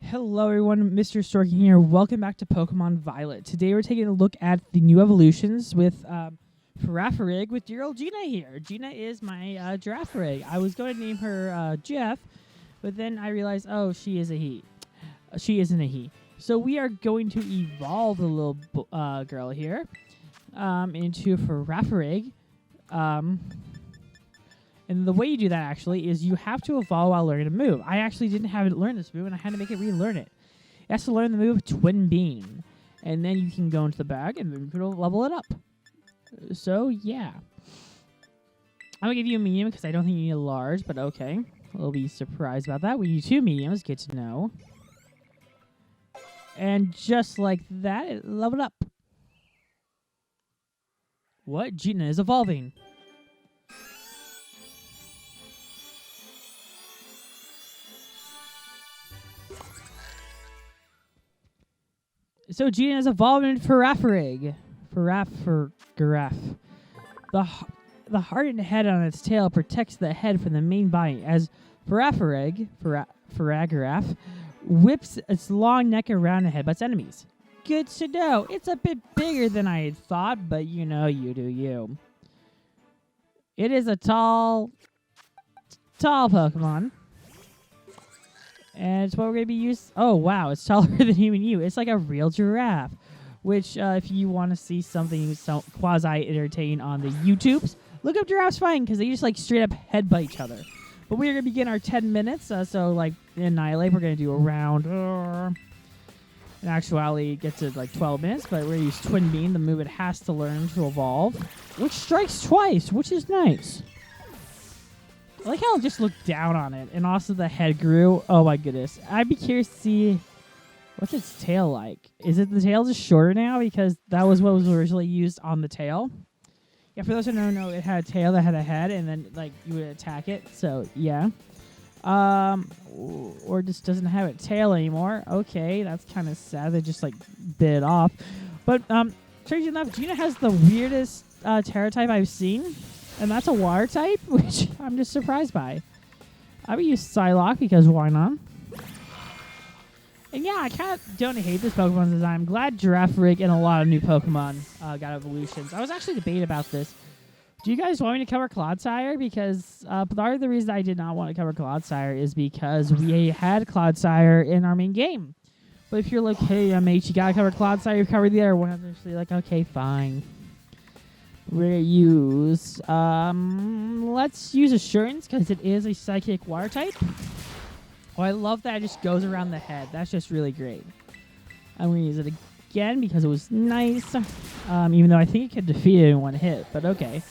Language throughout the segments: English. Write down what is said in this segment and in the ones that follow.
Hello everyone, Mr. Storking here. Welcome back to Pokemon Violet. Today we're taking a look at the new evolutions with Farigiraf with dear old Gina here. Gina is my Girafarig. I was going to name her Jeff, but then I realized, oh, she is a he. She isn't a he. So we are going to evolve the little girl here into Farigiraf. And the way you do that, actually, is you have to evolve while learning a move. I actually didn't have it learn this move, and I had to make it relearn it. It has to learn the move Twin Beam. And then you can go into the bag and then level it up. So, yeah. I'm going to give you a medium because I don't think you need a large, but okay. We'll be surprised about that. We need 2 mediums. Good to know. And just like that, it leveled up. What? Gina is evolving. So Gina is evolving into Farigiraf. The hardened head on its tail protects the head from the main body as Farigiraf whips its long neck around the headbutts enemies. Good to know. It's a bit bigger than I had thought, but you know, you do you. It is a tall Pokemon. And it's what we're going to be using. Oh, wow. It's taller than even you. It's like a real giraffe. Which, if you want to see something quasi-entertaining on the YouTubes, look up giraffes fighting because they just, like, straight up headbutt each other. But we're going to begin our 10 minutes. So, like, in Annihilate, we're going to do a round. In actuality, it gets to, like, 12 minutes. But we're going to use Twin Beam, the move it has to learn to evolve. Which strikes twice, which is nice. I like how it just looked down on it, and also the head grew. Oh my goodness. I'd be curious to see what's its tail like. Is it the tail just shorter now? Because that was what was originally used on the tail. Yeah, for those who don't know, it had a tail that had a head, and then like you would attack it. So yeah. Or just doesn't have a tail anymore. Okay, that's kind of sad. They just like bit it off. But strangely enough, Gina has the weirdest Terra type I've seen. And that's a water type, which I'm just surprised by. I would use Psylocke because why not? And yeah, I kind of don't hate this Pokemon design. I'm glad Girafarig and a lot of new Pokemon got evolutions. I was actually debating about this. Do you guys want me to cover Clodsire? Because part of the reason I did not want to cover Clodsire is because we had Clodsire in our main game. But if you're like, hey, MH, you gotta cover Clodsire, you covered the other one, I'm just like, okay, fine. We're going to use, let's use Assurance because it is a Psychic Water type. Oh, I love that it just goes around the head. That's just really great. I'm going to use it again because it was nice, even though I think it could defeat it in one hit, but okay.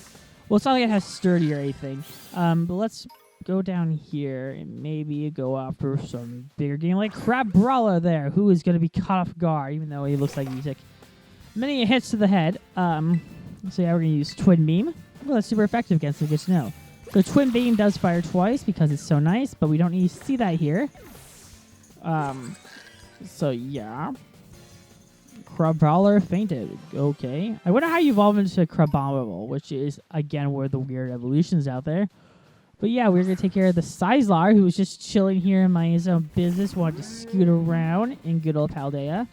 Well, it's not like it has Sturdy or anything, but let's go down here and maybe go after some bigger game like Crabrawler there, who is going to be caught off guard, even though he looks like he took many hits to the head. So yeah, we're going to use Twin Beam. Well, that's super effective against it, good to know. So Twin Beam does fire twice because it's so nice, but we don't need to see that here. So yeah. Crabrawler fainted. Okay. I wonder how you evolve into Crabominable, which is, again, where the weird evolutions out there. But yeah, we're going to take care of the Sizlar, who was just chilling here in my own business, wanted to scoot around in good old Paldea.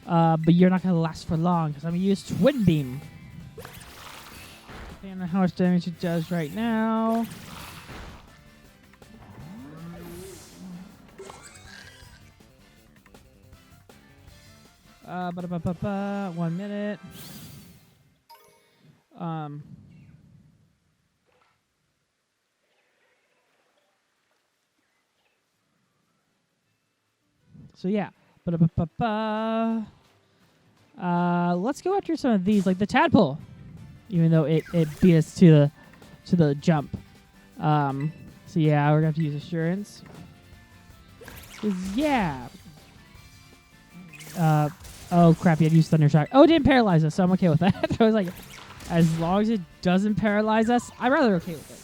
But you're not going to last for long because I'm going to use Twin Beam. Depending on how much damage it does right now. Ba-da-ba-ba-ba. 1 minute. So yeah. Ba-da-ba-ba-ba. Let's go after some of these, like the Tadpole. Even though it beat us to the jump. So yeah, we're going to have to use Assurance. 'Cause yeah. Oh crap, you had to use Thunder Shock. Oh, it didn't paralyze us, so I'm okay with that. I was like, as long as it doesn't paralyze us, I'm rather okay with it.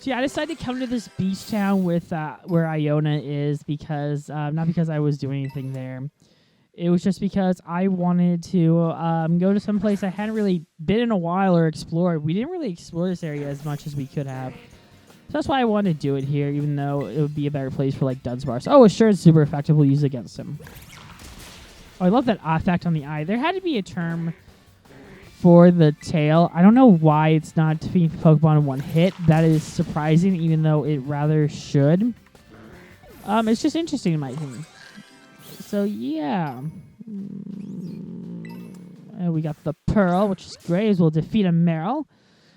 So yeah, I decided to come to this beach town with where Iona is because, not because I was doing anything there. It was just because I wanted to go to some place I hadn't really been in a while or explored. We didn't really explore this area as much as we could have. So that's why I wanted to do it here, even though it would be a better place for like Dunsparce. Oh, Assurance super effective. We'll use it against him. Oh, I love that effect on the eye. There had to be a term for the tail. I don't know why it's not defeating Pokemon in one hit. That is surprising, even though it rather should. It's just interesting in my opinion. So yeah. And we got the Pearl, which is great, as we'll defeat a Meryl.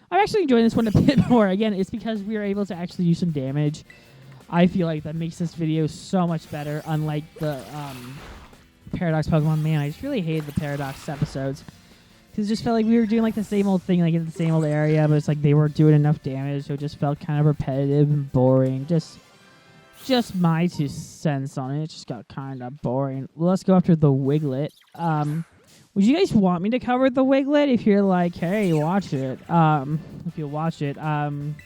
I'm actually enjoying this one a bit more. Again, it's because we were able to actually do some damage. I feel like that makes this video so much better, unlike the Paradox Pokemon. Man, I just really hated the Paradox episodes. Because it just felt like we were doing like the same old thing, like in the same old area, but it's like they weren't doing enough damage, so it just felt kind of repetitive and boring. Just my 2 cents on it. It just got kind of boring. Well, let's go after the Wiglet. Would you guys want me to cover the Wiglet? If you're like, hey, watch it. If you watch it, I'm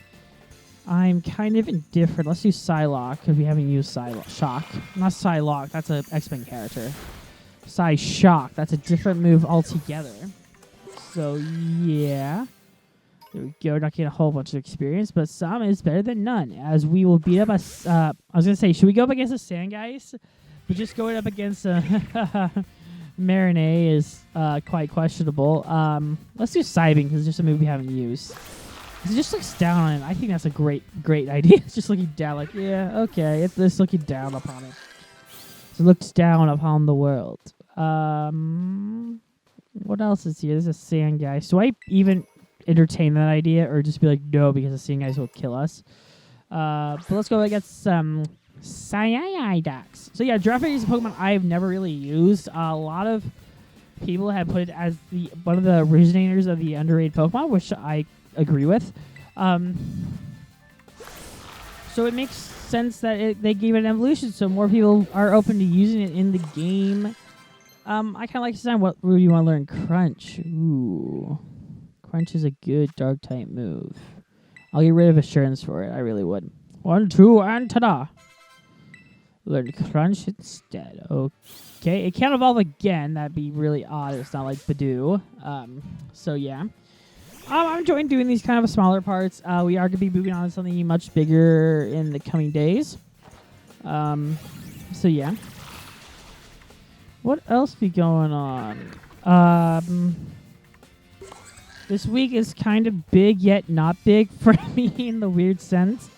kind of indifferent. Let's do Psylocke, because we haven't used Shock. Not Psylocke, that's an X-Men character. Psyshock, that's a different move altogether. So, yeah. There we go. Not getting a whole bunch of experience, but some is better than none, as we will beat up a... I was going to say, should we go up against a Sandgeist? But just going up against a... Marinade is quite questionable. Let's do Psybeam, because it's just a move we haven't used. It just looks down on it. I think that's a great idea. It's just looking down, like, yeah, okay. It's just looking down upon it. It looks down upon the world. What else is here? There's a Sandgeist. Do I even entertain that idea, or just be like, no, because the Sandgeist will kill us? But let's go against some Psyducks. So yeah, Giraffe is a Pokemon I've never really used. A lot of people have put it as one of the originators of the underrated Pokemon, which I agree with. So it makes sense that they gave it an evolution, so more people are open to using it in the game. I kind of like to design. What move do you want to learn? Crunch. Ooh. Crunch is a good dark type move. I'll get rid of Assurance for it. I really would. 1, 2, and ta-da! Learn Crunch instead. Okay, it can't evolve again. That'd be really odd. It's not like Badoo. So yeah. I'm enjoying doing these kind of smaller parts. We are going to be moving on to something much bigger in the coming days. So yeah. What else be going on? This week is kind of big, yet not big for me in the weird sense.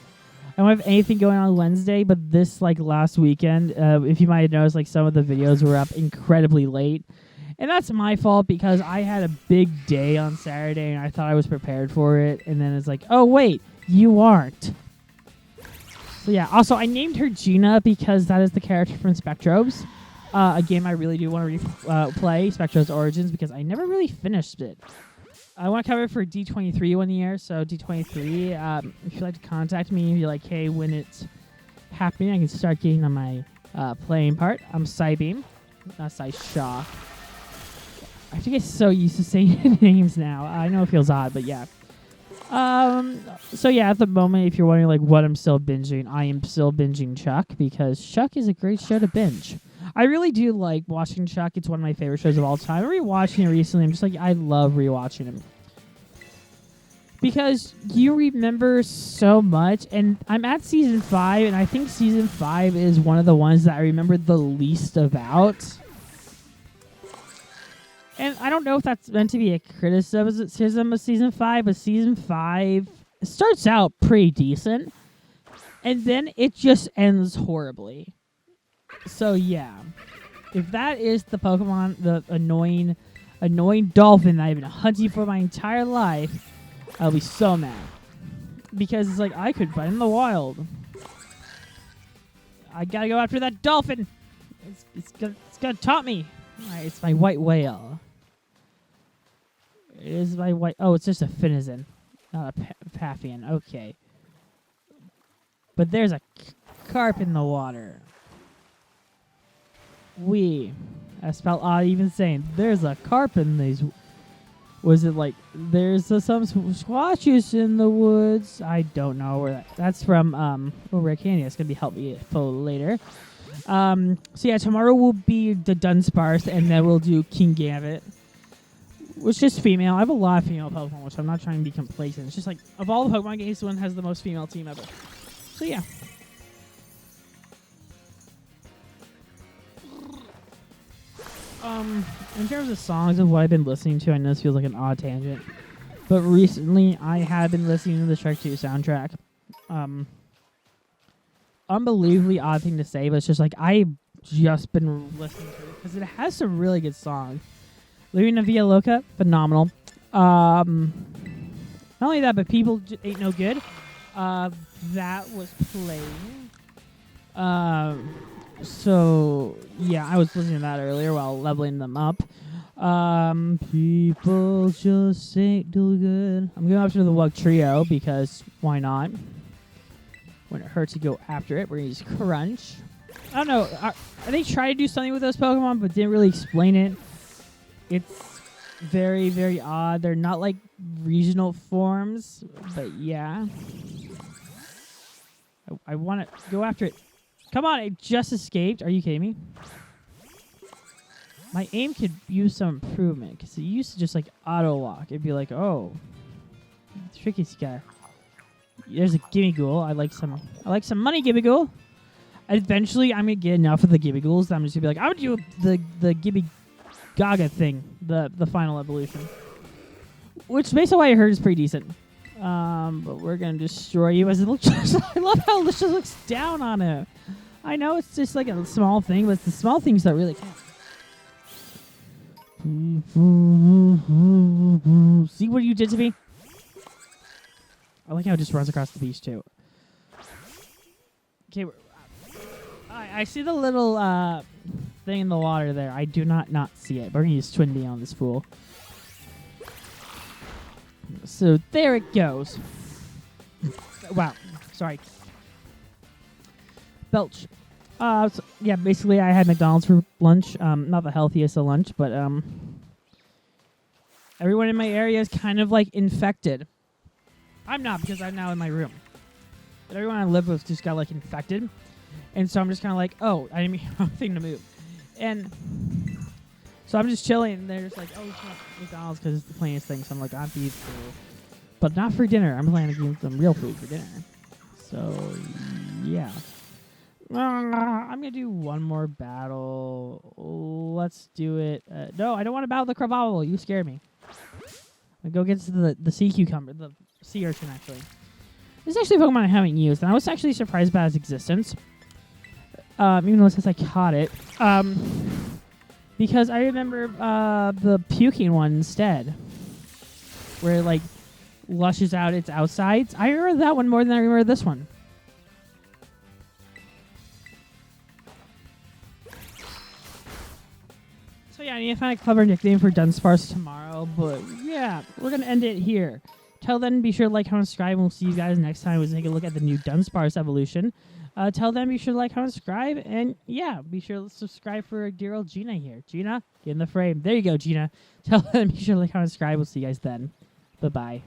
I don't have anything going on Wednesday, but this, like, last weekend, if you might have noticed, like, some of the videos were up incredibly late. And that's my fault, because I had a big day on Saturday, and I thought I was prepared for it. And then it's like, oh, wait, you aren't. So, yeah. Also, I named her Gina because that is the character from Spectrobes. Again, I really do want to play Spectro's Origins, because I never really finished it. I want to cover it for D23 one year, so D23, if you'd like to contact me, if you're like, hey, when it's happening, I can start getting on my playing part. I'm Psybeam, not Psyshock. I have to get so used to saying names now. I know it feels odd, but yeah. So yeah, at the moment, if you're wondering like what I'm still binging, I am still binging Chuck, because Chuck is a great show to binge. I really do like watching Chuck. It's one of my favorite shows of all time. I'm rewatching it recently. I'm just like, I love rewatching him. Because you remember so much. And I'm at season 5, and I think season 5 is one of the ones that I remember the least about. And I don't know if that's meant to be a criticism of season 5, but season 5 starts out pretty decent. And then it just ends horribly. So yeah, if that is the Pokemon, the annoying dolphin that I've been hunting for my entire life, I'll be so mad. Because it's like, I could fight in the wild. I gotta go after that dolphin. It's gonna taunt me. Alright, it's my white whale. It is my white... Oh, it's just a Finizen, not a Paphian. Okay. But there's a carp in the water. That's spelled odd even saying. There's a carp in these... Was it like, there's some squashes in the woods? I don't know where that's from. Rare Candy. It's going to be helpful later. So yeah, tomorrow will be the Dunsparce, and then we'll do King Gambit. was just female. I have a lot of female Pokemon, which I'm not trying to be complacent. It's just like, of all the Pokemon games, the one has the most female team ever. So yeah. In terms of songs of what I've been listening to, I know this feels like an odd tangent, but recently I have been listening to the Shrek 2 soundtrack. Unbelievably odd thing to say, but it's just like I've just been listening to it because it has some really good songs. Living Via Loca, phenomenal. Not only that, but People Ain't No Good. That was playing. So yeah, I was listening to that earlier while leveling them up. People just ain't no good. I'm going after the Wug Trio because why not? When it hurts to go after it, we're gonna use Crunch. I don't know. They tried to do something with those Pokemon, but didn't really explain it. It's very, very odd. They're not like regional forms, but yeah. I want to go after it. Come on, it just escaped. Are you kidding me? My aim could use some improvement because it used to just like auto lock. It'd be like, oh, tricky guy. There's a Gimmighoul. I like some money Gimmighoul. Eventually, I'm gonna get enough of the Gimmighoul's that I'm just gonna be like, I'm gonna do the Gimmagaga thing, the final evolution, which based on what I heard is pretty decent. But we're gonna destroy you as it looks. I love how it just looks down on it. I know it's just like a small thing, but it's the small things that really count. See what you did to me? I like how it just runs across the beach too. Okay, I see the little thing in the water there. I do not see it. We're gonna use Twin D on this fool. So there it goes. Wow, sorry. Belch. So, yeah, basically I had McDonald's for lunch. Not the healthiest of lunch, but everyone in my area is kind of like infected. I'm not because I'm now in my room. But everyone I live with just got like infected. And so I'm just kind of like, oh, I didn't mean the wrong thing to move. And so I'm just chilling, and they're just like, oh, it's not McDonald's because it's the plainest thing. So I'm like, I'm beef food. But not for dinner. I'm planning to give them real food for dinner. So, yeah. I'm going to do one more battle. Let's do it. No, I don't want to battle the Crabominable. You scared me. I go get to the sea cucumber, the sea urchin, actually. This is actually a Pokemon I haven't used, and I was actually surprised by its existence. Even though it says I caught it. Because I remember the puking one instead. Where it, like, lushes out its outsides. I remember that one more than I remember this one. So yeah, I need to find a clever nickname for Dunsparce tomorrow, but yeah, we're going to end it here. Till then, be sure to like, comment, subscribe, and we'll see you guys next time. We'll take a look at the new Dunsparce evolution. Till then, be sure to like, comment, subscribe, and yeah, be sure to subscribe for dear old Gina here. Gina, get in the frame. There you go, Gina. Till then, be sure to like, comment, subscribe. We'll see you guys then. Bye-bye.